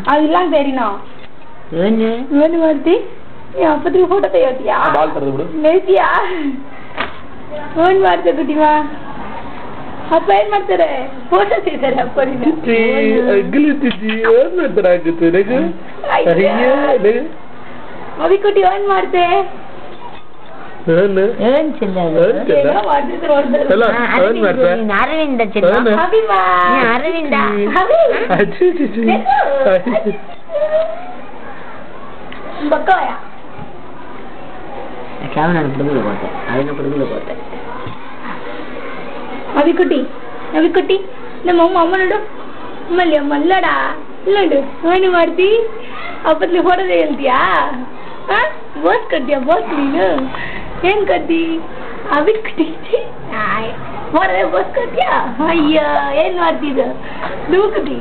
அதெல்லாம் தெரியணும் அப்பத்துக்கு photo தேவத்தியா ನೇಸಿಯಾ phone ಮಾಡ್ತಾ ಕುಟಿವಾ ಅಪ್ಪ ಏನ್ ಮಾಡ್ತಾರೆ ಫೋಟೋ ತೆಗಿತಾರೆ ಅಪ್ಪ ಏನ್ ಮಾಡ್ತಾರೆ ಅವಿ ಕುಟಿ ಏನ್ ಮಾಡ್ತೆ ಅರವಿಂದ ಅರವಿಂದ ಬಕ್ಕಯ ಅವಿಕುಟ್ಟಿ ನಮ್ಮ ಅಮ್ಮ ನೋಡು ಅಮ್ಮಲ್ಲಿ ಅಮ್ಮ ಅಲ್ಲಡಾ ಇಲ್ಲಡು ಏನು ಮಾಡ್ತಿ ಅಪ್ಪತ್ಲಿ ಹೊರದೆ ಹೇಳ್ತೀಯಾ ಬೋಸ್ ಕಟ್ತೀಯ ಬೋಸ್ ನೀನು ಏನ್ ಕಟ್ಟಿ ಅವಿಕುಟ್ಟಿ ಹೊರದೆ ಬೋಸ್ ಕಟ್ತೀಯಾ ಅಯ್ಯ ಏನ್ ಮಾಡ್ತಿದ್ದು ದೂಕುಟಿ